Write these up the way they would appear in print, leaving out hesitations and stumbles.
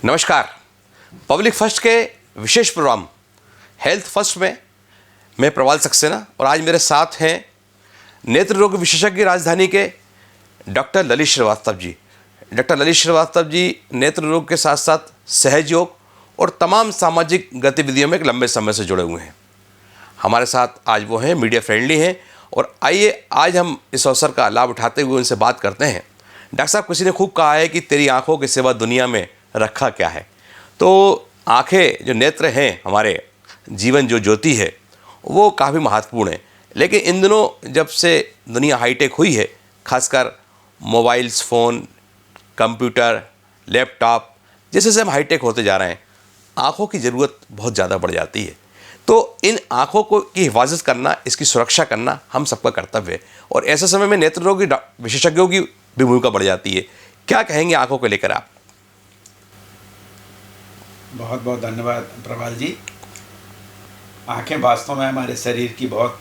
नमस्कार। Public first के विशेष programme health first में मैं प्रवाल सक्सेना और आज मेरे साथ हैं नेत्र रोग विशेषज्ञ राजधानी के डॉक्टर ललित श्रीवास्तव जी। डॉक्टर ललित श्रीवास्तव जी नेत्र रोग के साथ साथ सहयोग और तमाम सामाजिक गतिविधियों में एक लंबे समय से जुड़े हुए हैं। हमारे साथ आज वो हैं, मीडिया फ्रेंडली हैं और आइए आज हम इस अवसर का लाभ उठाते हुए उनसे बात करते हैं। डॉक्टर साहब, किसी ने खूब कहा है कि तेरी आंखों के सिवा दुनिया में रखा क्या है। तो आंखें जो नेत्र हैं, हमारे जीवन जो ज्योति है वो काफ़ी महत्वपूर्ण है। लेकिन इन दिनों जब से दुनिया हाईटेक हुई है, खासकर मोबाइल्स, फ़ोन, कंप्यूटर, लैपटॉप जैसे जैसे हम हाईटेक होते जा रहे हैं, आँखों की ज़रूरत बहुत ज़्यादा बढ़ जाती है। तो इन आँखों को की हिफाजत करना, इसकी सुरक्षा करना हम सबका कर्तव्य है और ऐसे समय में नेत्र रोग विशेषज्ञों की भी भूमिका बढ़ जाती है। क्या कहेंगे आँखों को लेकर आप? बहुत बहुत धन्यवाद प्रवाल जी। आँखें वास्तव में हमारे शरीर की बहुत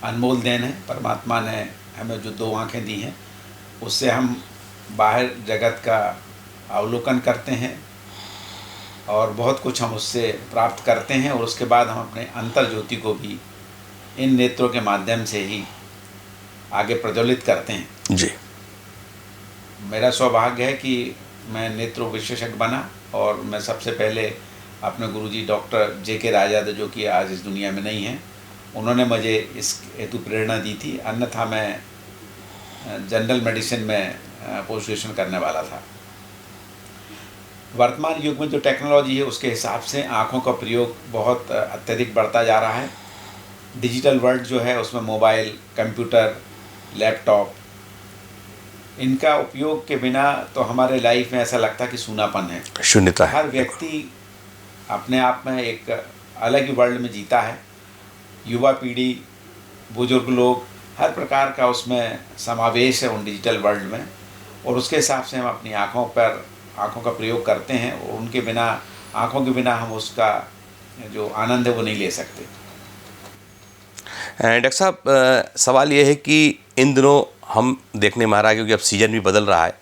अनमोल देन है। परमात्मा ने हमें जो दो आँखें दी हैं उससे हम बाहर जगत का अवलोकन करते हैं और बहुत कुछ हम उससे प्राप्त करते हैं और उसके बाद हम अपने अंतर ज्योति को भी इन नेत्रों के माध्यम से ही आगे प्रज्वलित करते हैं। जी, मेरा सौभाग्य है कि मैं नेत्र विशेषज्ञ बना और मैं सबसे पहले अपने गुरुजी डॉक्टर जे.के. राजा, जो कि आज इस दुनिया में नहीं हैं, उन्होंने मुझे इस हेतु प्रेरणा दी थी। अन्यथा मैं जनरल मेडिसिन में पोस्ट ग्रेजुएशन करने वाला था। वर्तमान युग में जो टेक्नोलॉजी है उसके हिसाब से आँखों का प्रयोग बहुत अत्यधिक बढ़ता जा रहा है। डिजिटल वर्ल्ड जो है उसमें मोबाइल, कंप्यूटर, लैपटॉप, इनका उपयोग के बिना तो हमारे लाइफ में ऐसा लगता है कि सूनापन है, शून्यता है। हर व्यक्ति अपने आप में एक अलग ही वर्ल्ड में जीता है। युवा पीढ़ी, बुजुर्ग लोग, हर प्रकार का उसमें समावेश है उन डिजिटल वर्ल्ड में और उसके हिसाब से हम अपनी आँखों का प्रयोग करते हैं और उनके बिना, आँखों के बिना हम उसका जो आनंद है वो नहीं ले सकते। डॉक्टर साहब, सवाल ये है कि इन दिनों हम देखने में आ रहा है, क्योंकि अब सीज़न भी बदल रहा है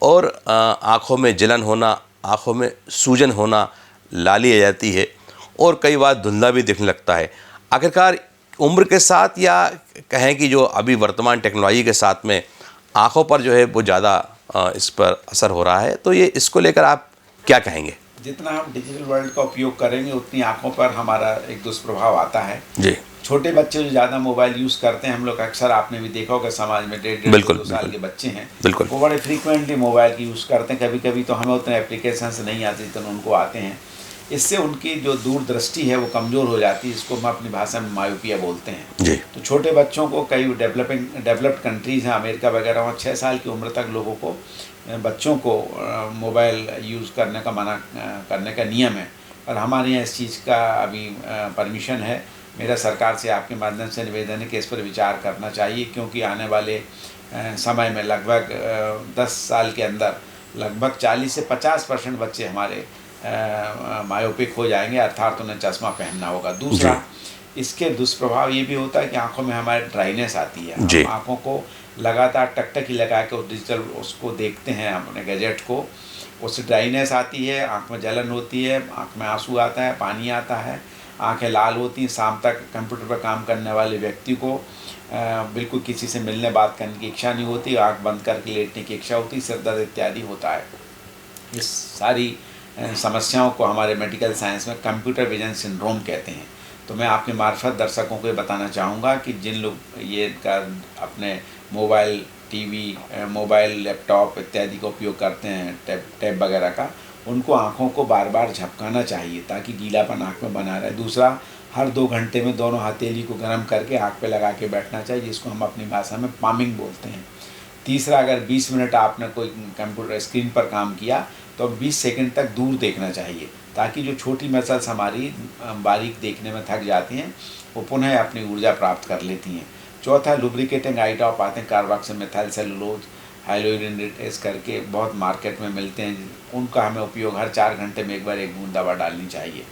और आँखों में जलन होना, आँखों में सूजन होना, लाली आ जाती है और कई बार धुंधला भी दिखने लगता है। आखिरकार उम्र के साथ या कहें कि जो अभी वर्तमान टेक्नोलॉजी के साथ में आँखों पर जो है वो ज़्यादा इस पर असर हो रहा है, तो ये इसको लेकर आप क्या कहेंगे? जितना हम डिजिटल वर्ल्ड का उपयोग करेंगे उतनी आँखों पर हमारा एक दुष्प्रभाव आता है। जी, छोटे बच्चे जो ज़्यादा मोबाइल यूज़ करते हैं, हम लोग अक्सर, आपने भी देखा होगा, समाज में 1.5-2 साल के बच्चे हैं, बिल्कुल, वो बड़े फ्रीक्वेंटली मोबाइल की यूज़ करते हैं। कभी कभी तो हमें उतने एप्लीकेशंस नहीं आते जितने उनको आते हैं। इससे उनकी जो दूरदृष्टि है वो कमज़ोर हो जाती है। इसको हम अपनी भाषा में मायोपिया बोलते हैं। जी, तो छोटे बच्चों को, कई डेवलप्ड कंट्रीज़ हैं, अमेरिका वगैरह, वहाँ 6 साल की उम्र तक लोगों को, बच्चों को मोबाइल यूज़ करने का मना करने का नियम है। पर हमारे यहाँ इस चीज़ का अभी परमिशन है। मेरा सरकार से आपके माध्यम से निवेदन है कि इस पर विचार करना चाहिए, क्योंकि आने वाले समय में लगभग 10 साल के अंदर लगभग 40 से 50% बच्चे हमारे मायोपिक हो जाएंगे, अर्थात उन्हें चश्मा पहनना होगा। दूसरा, इसके दुष्प्रभाव ये भी होता है कि आँखों में हमारे ड्राइनेस आती है। हम आँखों को लगातार टकटकी लगा के उस डिजिटल उसको देखते हैं, अपने गैजेट को, उससे ड्राइनेस आती है, आँख में जलन होती है, आँख में आंसू आता है, पानी आता है, आंखें लाल होती हैं। शाम तक कंप्यूटर पर काम करने वाले व्यक्ति को बिल्कुल किसी से मिलने बात करने की इच्छा नहीं होती, आंख बंद करके लेटने की इच्छा होती, सिर दर्द इत्यादि होता है। इस सारी समस्याओं को हमारे मेडिकल साइंस में कंप्यूटर विजन सिंड्रोम कहते हैं। तो मैं आपके मार्फत दर्शकों को ये बताना चाहूँगा कि जिन लोग ये अपने मोबाइल, टीवी, मोबाइल, लैपटॉप इत्यादि का उपयोग करते हैं, टैब वगैरह का, उनको आँखों को बार बार झपकाना चाहिए ताकि गीलापन आँख में बना रहे। दूसरा, हर 2 घंटे में दोनों हथेली को गर्म करके आँख पे लगा के बैठना चाहिए, जिसको हम अपनी भाषा में पामिंग बोलते हैं। तीसरा, अगर 20 मिनट आपने कोई कंप्यूटर स्क्रीन पर काम किया तो 20 सेकंड तक दूर देखना चाहिए, ताकि जो छोटी मसल्स हमारी बारीक देखने में थक जाती हैं वो पुनः अपनी ऊर्जा प्राप्त कर लेती हैं। चौथा, लुब्रिकेटिंग आई ड्रॉप आते हैं, कार्बोक्सिल मेथाइल सेलुलोज, हाइलोरिनेटेस करके बहुत मार्केट में मिलते हैं। उनका हमें उपयोग हर 4 घंटे में एक बार 1 बूंद दवा डालनी चाहिए।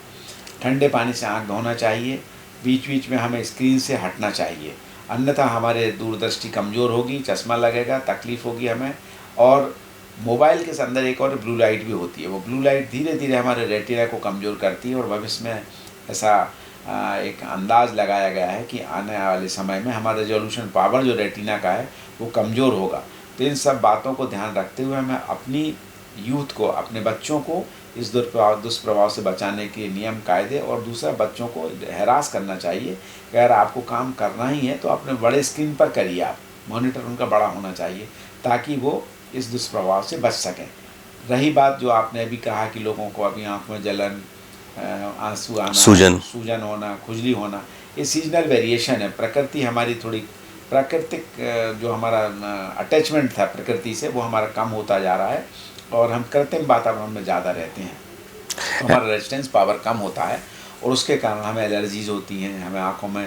ठंडे पानी से आँख धोना चाहिए। बीच बीच में हमें स्क्रीन से हटना चाहिए, अन्यथा हमारे दूरदृष्टि कमज़ोर होगी, चश्मा लगेगा, तकलीफ़ होगी हमें। और मोबाइल के अंदर एक और ब्लू लाइट भी होती है। वो ब्लू लाइट धीरे धीरे हमारे रेटिना को कमज़ोर करती है और भविष्य में ऐसा एक अंदाज़ लगाया गया है कि आने वाले समय में हमारा रेजोल्यूशन पावर जो रेटिना का है वो कमज़ोर होगा। तो इन सब बातों को ध्यान रखते हुए हमें अपनी यूथ को, अपने बच्चों को इस दुष्प्रभाव से बचाने के नियम कायदे, और दूसरा बच्चों को हैरास करना चाहिए कि अगर आपको काम करना ही है तो अपने बड़े स्क्रीन पर करिए, आप मॉनिटर उनका बड़ा होना चाहिए ताकि वो इस दुष्प्रभाव से बच सकें। रही बात जो आपने अभी कहा कि लोगों को अभी आँख में जलन, आंसू आना, सूजन होना, खुजली होना, ये सीजनल वेरिएशन है। प्रकृति हमारी थोड़ी प्राकृतिक जो हमारा अटैचमेंट था प्रकृति से वो हमारा कम होता जा रहा है और हम कृत्रिम वातावरण में ज़्यादा रहते हैं, तो हमारा रेजिस्टेंस पावर कम होता है और उसके कारण हमें एलर्जीज़ होती हैं, हमें आँखों में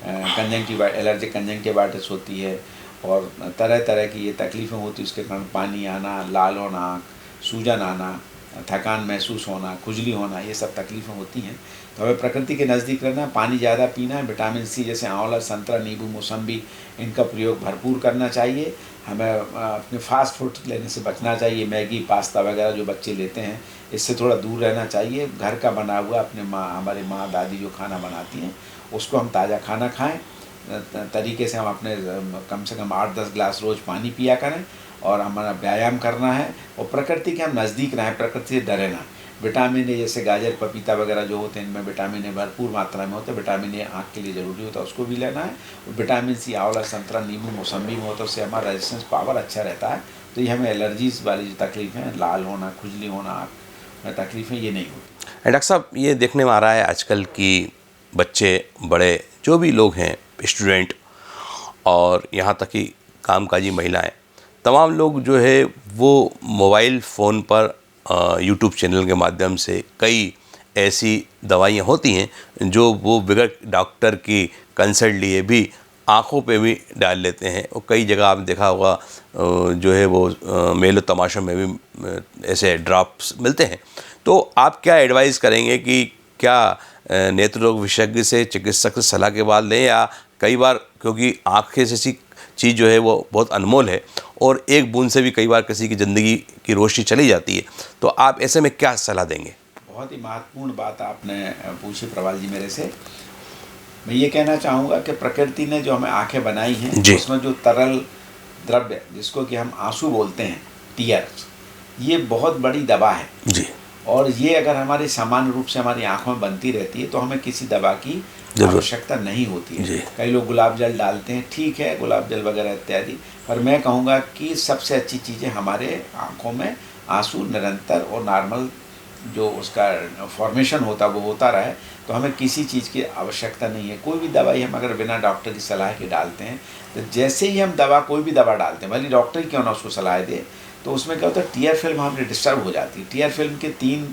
एलर्जिक कंजंक्टिवाइटिस होती है और तरह तरह की ये तकलीफ़ें होती हैं। उसके कारण पानी आना, लाल होना, आँख, सूजन आना, थकान महसूस होना, खुजली होना, ये सब तकलीफ़ें होती हैं। तो हमें प्रकृति के नज़दीक रहना है, पानी ज़्यादा पीना है, विटामिन सी जैसे आंवला, संतरा, नींबू, मौसम्बी, इनका प्रयोग भरपूर करना चाहिए। हमें अपने फास्ट फूड लेने से बचना चाहिए, मैगी, पास्ता वगैरह जो बच्चे लेते हैं इससे थोड़ा दूर रहना चाहिए। घर का बना हुआ अपने हमारी माँ दादी जो खाना बनाती हैं उसको हम ताज़ा खाना खाएँ, तरीके से हम अपने कम से कम 8-10 गिलास रोज़ पानी पिया करें और हमारा व्यायाम करना है और प्रकृति के हम नज़दीक रहें, प्रकृति से डरे ना। विटामिन ए जैसे गाजर, पपीता वगैरह जो होते हैं इनमें विटामिन ए भरपूर मात्रा में होता है। विटामिन ए आँख के लिए ज़रूरी होता है, उसको भी लेना है। और विटामिन सी आंवला, संतरा, नींबू, मौसम्बी में होता है, उससे हमारा रेजिस्टेंस पावर अच्छा रहता है। तो ये हमें एलर्जीज़ वाली जो तकलीफ़ें हैं, लाल होना, खुजली होना, आँख में तकलीफ़ें, ये नहीं होती। डॉक्टर साहब, ये देखने में आ रहा है आजकल कि बच्चे, बड़े, जो भी लोग हैं, स्टूडेंट और यहाँ तक कि कामकाजी महिलाएं, तमाम लोग जो है वो मोबाइल फ़ोन पर यूट्यूब चैनल के माध्यम से कई ऐसी दवाइयाँ होती हैं जो वो बगैर डॉक्टर की कंसल्ट लिए भी आँखों पे भी डाल लेते हैं। और कई जगह आपने देखा होगा जो है वो मेलो तमाशों में भी ऐसे ड्रॉप्स मिलते हैं। तो आप क्या एडवाइस करेंगे कि क्या नेत्र रोग विशेषज्ञ से, चिकित्सक से सलाह के बाद लें, या कई बार क्योंकि आँखें जैसी चीज़ जो है वो बहुत अनमोल है और एक बूंद से भी कई बार किसी की ज़िंदगी की रोशनी चली जाती है, तो आप ऐसे में क्या सलाह देंगे? बहुत ही महत्वपूर्ण बात आपने पूछी प्रवाल जी मेरे से। मैं ये कहना चाहूँगा कि प्रकृति ने जो हमें आँखें बनाई हैं उसमें जो तरल द्रव्य जिसको कि हम आंसू बोलते हैं, टीयर्स, ये बहुत बड़ी दवा है जी। और ये अगर हमारी सामान्य रूप से हमारी आँखों में बनती रहती है तो हमें किसी दवा की आवश्यकता नहीं होती है। कई लोग गुलाब जल डालते हैं, ठीक है, गुलाब जल वगैरह इत्यादि, पर मैं कहूँगा कि सबसे अच्छी चीज़ें हमारे आँखों में आंसू निरंतर और नॉर्मल जो उसका फॉर्मेशन होता वो होता रहे, तो हमें किसी चीज़ की आवश्यकता नहीं है। कोई भी दवाई हम अगर बिना डॉक्टर की सलाह के डालते हैं तो जैसे ही हम कोई भी दवा डालते हैं, भले डॉक्टर ही क्यों ना उसको सलाह दे, तो उसमें क्या होता है, टीयर फिल्म हमारी डिस्टर्ब हो जाती है। टीयर फिल्म के 3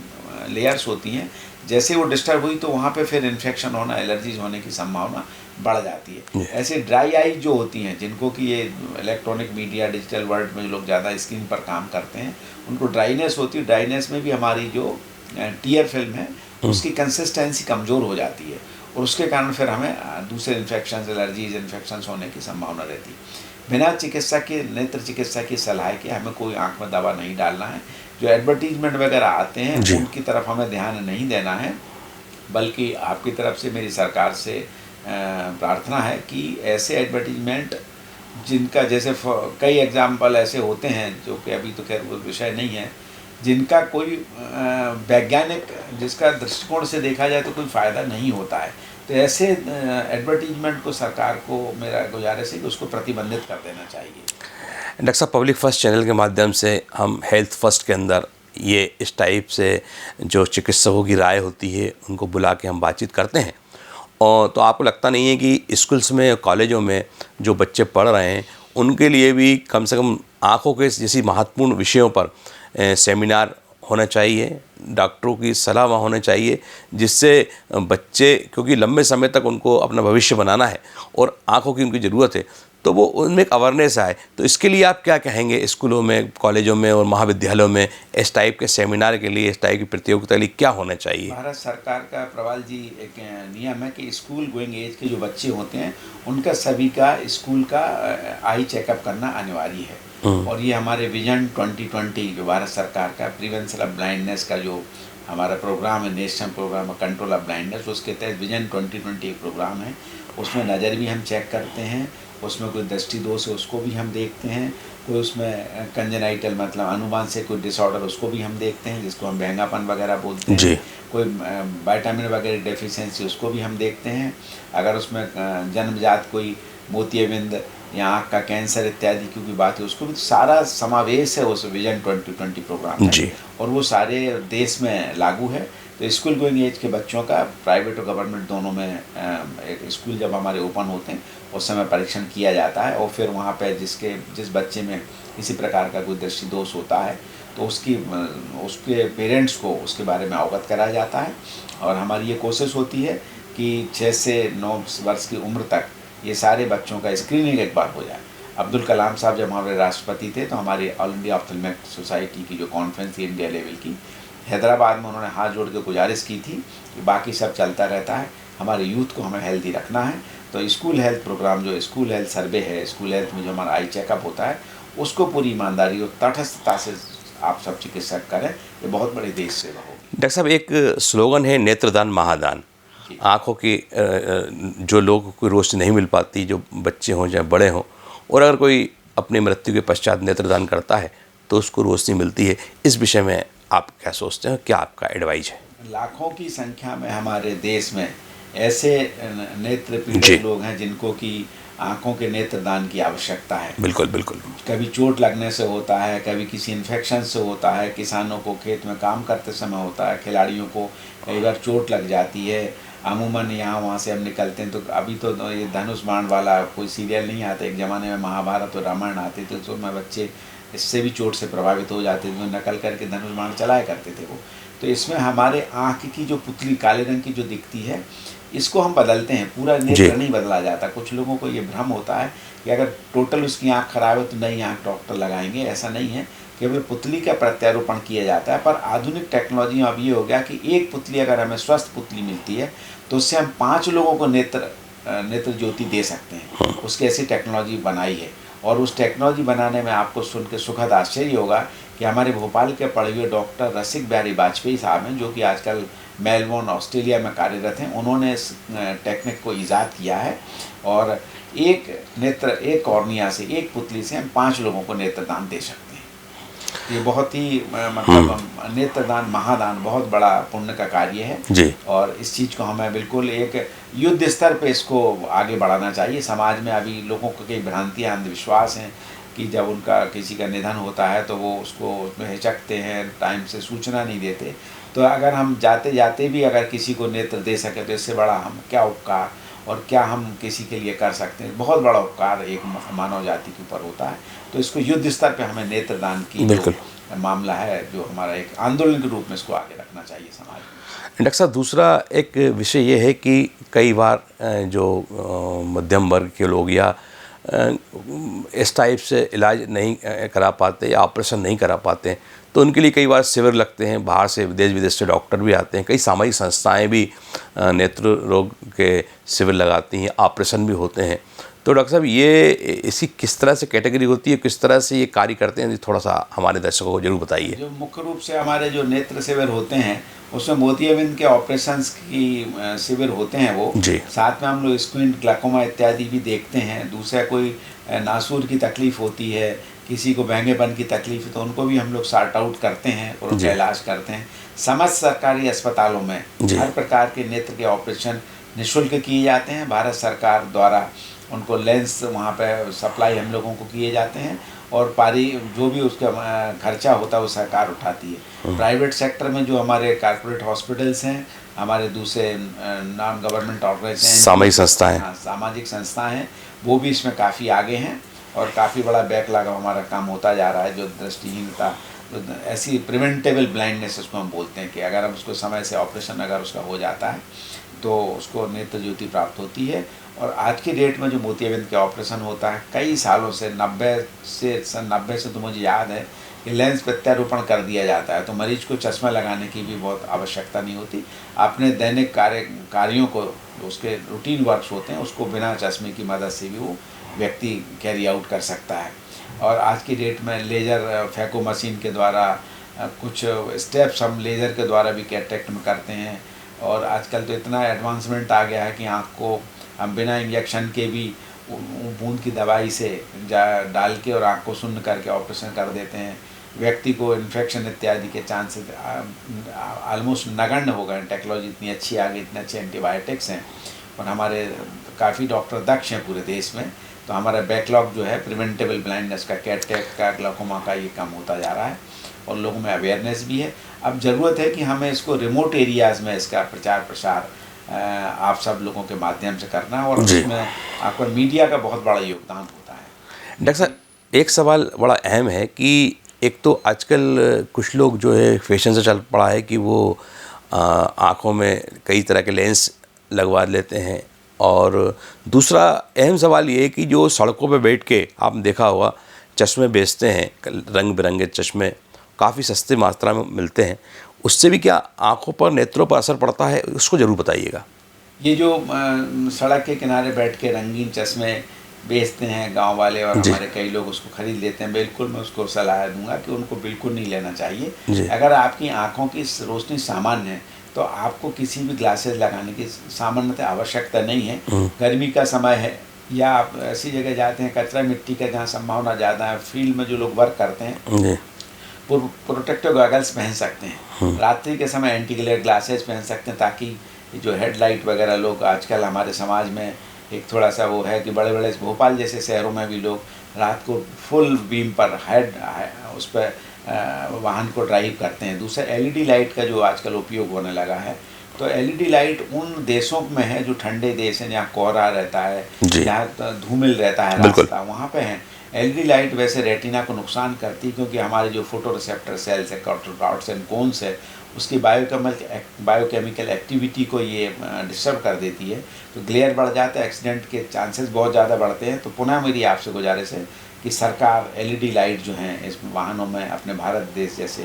लेयर्स होती हैं, जैसे वो डिस्टर्ब हुई तो वहाँ पे फिर इन्फेक्शन होना, एलर्जीज होने की संभावना बढ़ जाती है। ऐसे ड्राई आइज जो होती हैं, जिनको कि ये इलेक्ट्रॉनिक मीडिया, डिजिटल वर्ल्ड में जो लोग ज़्यादा स्क्रीन पर काम करते हैं उनको ड्राइनेस होती है। ड्राइनेस में भी हमारी जो टीयर फिल्म है उसकी कंसिस्टेंसी कमज़ोर हो जाती है और उसके कारण फिर हमें दूसरे इन्फेक्शन, एलर्जीज, इन्फेक्शंस होने की संभावना रहती है। बिना चिकित्सा के, नेत्र चिकित्सा की सलाह के हमें कोई आँख में दवा नहीं डालना है। जो एडवर्टीजमेंट वगैरह आते हैं उनकी तरफ हमें ध्यान नहीं देना है, बल्कि आपकी तरफ से मेरी सरकार से प्रार्थना है कि ऐसे एडवर्टीजमेंट जिनका, जैसे कई एग्जाम्पल ऐसे होते हैं जो कि अभी तो खैर वो विषय नहीं है, जिनका कोई वैज्ञानिक, जिसका दृष्टिकोण से देखा जाए तो कोई फ़ायदा नहीं होता है, तो ऐसे एडवर्टीजमेंट को सरकार को मेरा गुजारिश है कि उसको प्रतिबंधित कर देना चाहिए। डॉक्टर साहब, पब्लिक फर्स्ट चैनल के माध्यम से हम हेल्थ फर्स्ट के अंदर ये इस टाइप से जो चिकित्सकों की राय होती है उनको बुला के हम बातचीत करते हैं, और तो आपको लगता नहीं है कि स्कूल्स में, कॉलेजों में जो बच्चे पढ़ रहे हैं उनके लिए भी कम से कम आँखों के जैसी महत्वपूर्ण विषयों पर सेमिनार होना चाहिए, डॉक्टरों की सलाह वहाँ होना चाहिए, जिससे बच्चे, क्योंकि लंबे समय तक उनको अपना भविष्य बनाना है और आँखों की उनकी ज़रूरत है, तो वो उनमें एक अवेयरनेस आए। तो इसके लिए आप क्या कहेंगे, स्कूलों में, कॉलेजों में और महाविद्यालयों में इस टाइप के सेमिनार के लिए, इस टाइप की प्रतियोगिता के लिए क्या होना चाहिए? भारत सरकार का, प्रवाल जी, एक नियम है कि स्कूल गोइंग एज के जो बच्चे होते हैं उनका सभी का स्कूल का आई चेकअप करना अनिवार्य है। और ये हमारे विजन 2020 जो भारत सरकार का प्रिवेंशन ऑफ ब्लाइंडनेस का जो हमारा प्रोग्राम है, नेशनल प्रोग्राम है कंट्रोल ऑफ ब्लाइंडनेस, उसके तहत विजन 2020 एक प्रोग्राम है। उसमें नज़र भी हम चेक करते हैं, उसमें कोई दृष्टि दोष है उसको भी हम देखते हैं, कोई उसमें कंजेनाइटल मतलब अनुमान से कोई डिसऑर्डर उसको भी हम देखते हैं, जिसको हम बहंगापन वगैरह बोलते हैं जी। कोई विटामिन वगैरह डेफिशिएंसी उसको भी हम देखते हैं। अगर उसमें जन्मजात कोई मोतियाबिंद या आँख का कैंसर इत्यादि की भी बात है, उसको भी सारा समावेश है उस विजन 2020 प्रोग्राम में। जी। और वो सारे देश में लागू है। तो स्कूल गोइंग एज के बच्चों का प्राइवेट और गवर्नमेंट दोनों में एक स्कूल जब हमारे ओपन होते हैं उस समय परीक्षण किया जाता है, और फिर वहाँ पे जिस बच्चे में किसी प्रकार का कोई दृष्टि दोष होता है तो उसके पेरेंट्स को उसके बारे में अवगत कराया जाता है। और हमारी ये कोशिश होती है कि 6 से 9 वर्ष की उम्र तक ये सारे बच्चों का स्क्रीनिंग एक बार हो जाए। अब्दुल कलाम साहब जब हमारे राष्ट्रपति थे तो हमारी ऑल इंडिया ऑप्थेल्मिक सोसाइटी की जो कॉन्फ्रेंस थी इंडिया लेवल की, हैदराबाद में उन्होंने हाथ जोड़ के गुजारिश की थी कि बाकी सब चलता रहता है, हमारे यूथ को हमें हेल्दी रखना है। तो स्कूल हेल्थ प्रोग्राम जो स्कूल हेल्थ सर्वे है, स्कूल हेल्थ में जो हमारा आई चेकअप होता है, उसको पूरी ईमानदारी और तटस्थता से आप सब चिकित्सक करें, ये बहुत बड़ी देश सेवा होगी। डॉक्टर साहब, एक स्लोगन है नेत्रदान महादान। आँखों की जो लोगों को रोशनी नहीं मिल पाती, जो बच्चे हों चाहे बड़े हों, और अगर कोई अपनी मृत्यु के पश्चात नेत्रदान करता है तो उसको रोशनी मिलती है। इस विषय में आप क्या सोचते हैं, क्या आपका एडवाइस है? लाखों की संख्या में हमारे देश में ऐसे नेत्र पीड़ित लोग हैं जिनको कि आँखों के नेत्रदान की आवश्यकता है। बिल्कुल बिल्कुल। कभी चोट लगने से होता है, कभी किसी इन्फेक्शन से होता है, किसानों को खेत में काम करते समय होता है, खिलाड़ियों को कई बार चोट लग जाती है। अमूमन यहाँ वहाँ से हम निकलते हैं तो अभी तो ये धनुष बाण वाला कोई सीरियल नहीं आता, एक ज़माने में महाभारत और रामायण आते थे तो उसमें बच्चे इससे भी चोट से प्रभावित हो जाते थे, तो नकल करके धनुष बाण चलाया करते थे वो। तो इसमें हमारे आँख की जो पुतली काले रंग की जो दिखती है, इसको हम बदलते हैं, पूरा नेत्र नहीं बदला जाता। कुछ लोगों को ये भ्रम होता है कि अगर टोटल उसकी आँख खराब है तो नई आँख डॉक्टर लगाएंगे, ऐसा नहीं है। केवल पुतली का प्रत्यारोपण किया जाता है। पर आधुनिक टेक्नोलॉजी में अब ये हो गया कि एक पुतली अगर हमें स्वस्थ पुतली मिलती है तो उससे हम 5 लोगों को नेत्र ज्योति दे सकते हैं। उसकी ऐसी टेक्नोलॉजी बनाई है, और उस टेक्नोलॉजी बनाने में आपको सुन के सुखद आश्चर्य होगा कि हमारे भोपाल के पढ़े हुए डॉक्टर रसिक बिहारी वाजपेयी साहब हैं, जो कि आजकल मेलबोर्न ऑस्ट्रेलिया में कार्यरत हैं। उन्होंने इस टेक्निक को ईजाद किया है, और एक कॉर्निया से, एक पुतली से हम 5 लोगों को नेत्रदान दे सकते हैं। ये बहुत ही मतलब नेत्रदान महादान बहुत बड़ा पुण्य का कार्य है जी। और इस चीज़ को हमें बिल्कुल एक युद्ध स्तर पे इसको आगे बढ़ाना चाहिए। समाज में अभी लोगों को कई भ्रांतियाँ, अंधविश्वास हैं कि जब उनका किसी का निधन होता है तो वो उसमें हिचकते हैं, टाइम से सूचना नहीं देते। तो अगर हम जाते जाते भी अगर किसी को नेत्र दे सके तो इससे बड़ा हम क्या उपकार और क्या हम किसी के लिए कर सकते हैं। बहुत बड़ा उपकार एक मानव जाति के ऊपर होता है। तो इसको युद्ध स्तर पे हमें नेत्रदान की जो मामला है, जो हमारा एक आंदोलन के रूप में इसको आगे रखना चाहिए समाज में। डॉक्टर साहब, दूसरा एक विषय ये है कि कई बार जो मध्यम वर्ग के लोग या इस टाइप से इलाज नहीं करा पाते या ऑपरेशन नहीं करा पाते, तो उनके लिए कई बार शिविर लगते हैं, बाहर से देश विदेश से डॉक्टर भी आते हैं, कई सामाजिक संस्थाएं भी नेत्र रोग के शिविर लगाती हैं, ऑपरेशन भी होते हैं। तो डॉक्टर साहब, ये इसी किस तरह से कैटेगरी होती है, किस तरह से ये कार्य करते हैं, थोड़ा सा हमारे दर्शकों को जरूर बताइए। जो मुख्य रूप से हमारे जो नेत्र शिविर होते हैं उसमें मोतियाबिंद के ऑपरेशंस की शिविर होते हैं वो जी। साथ में हम लोग स्क्विंट, ग्लाकोमा इत्यादि भी देखते हैं। दूसरा कोई नासूर की तकलीफ़ होती है, किसी को बहंगेपन की तकलीफ है तो उनको भी हम लोग सॉर्ट आउट करते हैं और उनका इलाज करते हैं। समस्त सरकारी अस्पतालों में हर प्रकार के नेत्र के ऑपरेशन निःशुल्क किए जाते हैं। भारत सरकार द्वारा उनको लेंस वहाँ पे सप्लाई हम लोगों को किए जाते हैं, और जो भी उसका खर्चा होता है वो सरकार उठाती है। प्राइवेट सेक्टर में जो हमारे कॉर्पोरेट हॉस्पिटल्स हैं, हमारे दूसरे नॉन गवर्नमेंट ऑर्गेनाइजेशन, सामाजिक संस्थाएं, सामाजिक संस्थाएं हैं, वो भी इसमें काफ़ी आगे हैं और काफ़ी बड़ा बैकलॉग हमारा काम होता जा रहा है। जो दृष्टिहीनता, तो ऐसी प्रिवेंटेबल ब्लाइंडनेस उसको हम बोलते हैं कि अगर हम उसको समय से ऑपरेशन अगर उसका हो जाता है तो उसको नेत्र ज्योति प्राप्त होती है। और आज की डेट में जो मोतियाबिंद के ऑपरेशन होता है, कई सालों से सन 90 से तो मुझे याद है कि लेंस प्रत्यारोपण कर दिया जाता है, तो मरीज को चश्मा लगाने की भी बहुत आवश्यकता नहीं होती। अपने दैनिक कार्यों को, उसके रूटीन वर्क्स होते हैं, उसको बिना चश्मे की मदद से भी वो व्यक्ति कैरी आउट कर सकता है। और आज की डेट में लेज़र फैको मशीन के द्वारा कुछ स्टेप्स हम लेज़र के द्वारा भी कैटरेक्ट में करते हैं। और आजकल तो इतना एडवांसमेंट आ गया है कि आँख को हम बिना इंजेक्शन के भी बूंद की दवाई से डाल के और आँख को शून्य करके ऑपरेशन कर देते हैं। व्यक्ति को इन्फेक्शन इत्यादि के चांसेस ऑलमोस्ट नगण्य हो गए। टेक्नोलॉजी इतनी अच्छी आ गई, इतने अच्छे एंटीबायोटिक्स हैं और हमारे काफ़ी डॉक्टर दक्ष हैं पूरे देश में। तो हमारा बैकलॉग जो है प्रिवेंटेबल ब्लाइंडनेस का, कैटरेक्ट का, ग्लाइकोमा का, ये कम होता जा रहा है और लोगों में अवेयरनेस भी है। अब ज़रूरत है कि हमें इसको रिमोट एरियाज़ में इसका प्रचार प्रसार आप सब लोगों के माध्यम से करना है और उसमें आपका मीडिया का बहुत बड़ा योगदान होता है। डॉक्टर साहब, एक सवाल बड़ा अहम है कि एक तो आजकल कुछ लोग जो है फैशन से चल पड़ा है कि वो आँखों में कई तरह के लेंस लगवा लेते हैं, और दूसरा अहम सवाल ये है कि जो सड़कों पे बैठ के आपने देखा होगा चश्मे बेचते हैं, रंग बिरंगे चश्मे काफ़ी सस्ते मात्रा में मिलते हैं, उससे भी क्या आँखों पर, नेत्रों पर असर पड़ता है? उसको ज़रूर बताइएगा। ये जो सड़क के किनारे बैठ के रंगीन चश्मे बेचते हैं गांव वाले और हमारे कई लोग उसको ख़रीद लेते हैं, बिल्कुल मैं उसको सलाह दूंगा कि उनको बिल्कुल नहीं लेना चाहिए। अगर आपकी आँखों की रोशनी सामान्य है तो आपको किसी भी ग्लासेस लगाने की सामान्यतः आवश्यकता नहीं है। गर्मी का समय है या आप ऐसी जगह जाते हैं कचरा मिट्टी का जहाँ संभावना ज़्यादा है, फील्ड में जो लोग वर्क करते हैं प्रोटेक्टिव गॉगल्स पहन सकते हैं। रात्रि के समय एंटी ग्लेयर ग्लासेस पहन सकते हैं ताकि जो हेडलाइट वगैरह लोग आजकल हमारे समाज में एक थोड़ा सा वो है कि बड़े बड़े भोपाल जैसे शहरों में भी लोग रात को फुल बीम पर उस पर वाहन को ड्राइव करते हैं। दूसरा एलईडी लाइट का जो आजकल उपयोग होने लगा है, तो एलईडी लाइट उन देशों में है जो ठंडे देश हैं, जहाँ कोहरा रहता है, जहाँ धूमिल रहता है रास्ता, वहाँ पे हैं। एलईडी लाइट वैसे रेटिना को नुकसान करती है क्योंकि हमारे जो फोटो रिसेप्टर सेल्स है, कॉर्ट्स एंड कोन्स है, उसकी बायोकेमिकल एक्टिविटी को ये डिस्टर्ब कर देती है, तो ग्लेयर बढ़ जाता है, एक्सीडेंट के चांसेस बहुत ज़्यादा बढ़ते हैं। तो पुनः मेरी आपसे गुजारिश है कि सरकार एलईडी लाइट जो हैं इस वाहनों में अपने भारत देश जैसे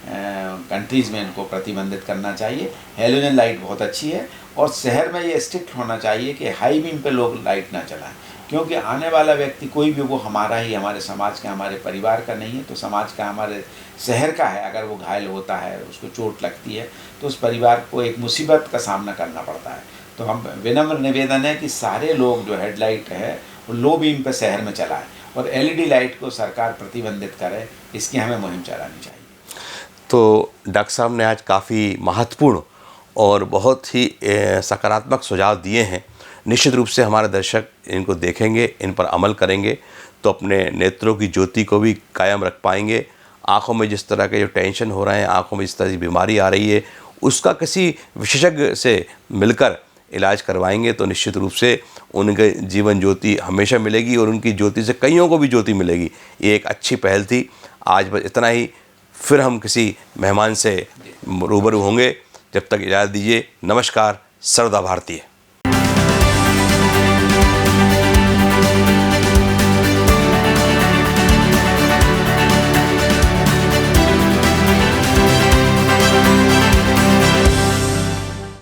कंट्रीज़ में इनको प्रतिबंधित करना चाहिए। हेलोजन लाइट बहुत अच्छी है और शहर में ये स्ट्रिक्ट होना चाहिए कि हाई बीम पे लोग लाइट ना चलाएं, क्योंकि आने वाला व्यक्ति कोई भी वो हमारा ही, हमारे समाज का, हमारे परिवार का नहीं है, तो समाज का, हमारे शहर का है। अगर वो घायल होता है, उसको चोट लगती है, तो उस परिवार को एक मुसीबत का सामना करना पड़ता है। तो हम विनम्र निवेदन है कि सारे लोग जो हेडलाइट है वो लो बीम पर शहर में चलाएं और एलईडी लाइट को सरकार प्रतिबंधित करे, इसकी हमें मुहिम चलानी चाहिए। तो डॉक्टर साहब ने आज काफ़ी महत्वपूर्ण और बहुत ही सकारात्मक सुझाव दिए हैं। निश्चित रूप से हमारे दर्शक इनको देखेंगे, इन पर अमल करेंगे तो अपने नेत्रों की ज्योति को भी कायम रख पाएंगे। आँखों में जिस तरह के जो टेंशन हो रहे हैं, आँखों में जिस तरह की बीमारी आ रही है, उसका किसी विशेषज्ञ से मिलकर इलाज करवाएंगे तो निश्चित रूप से उनके जीवन ज्योति हमेशा मिलेगी और उनकी ज्योति से कईयों को भी ज्योति मिलेगी। ये एक अच्छी पहल थी। आज बस इतना ही, फिर हम किसी मेहमान से रूबरू होंगे। जब तक इजाज़त दीजिए। नमस्कार। सरदा भारतीय।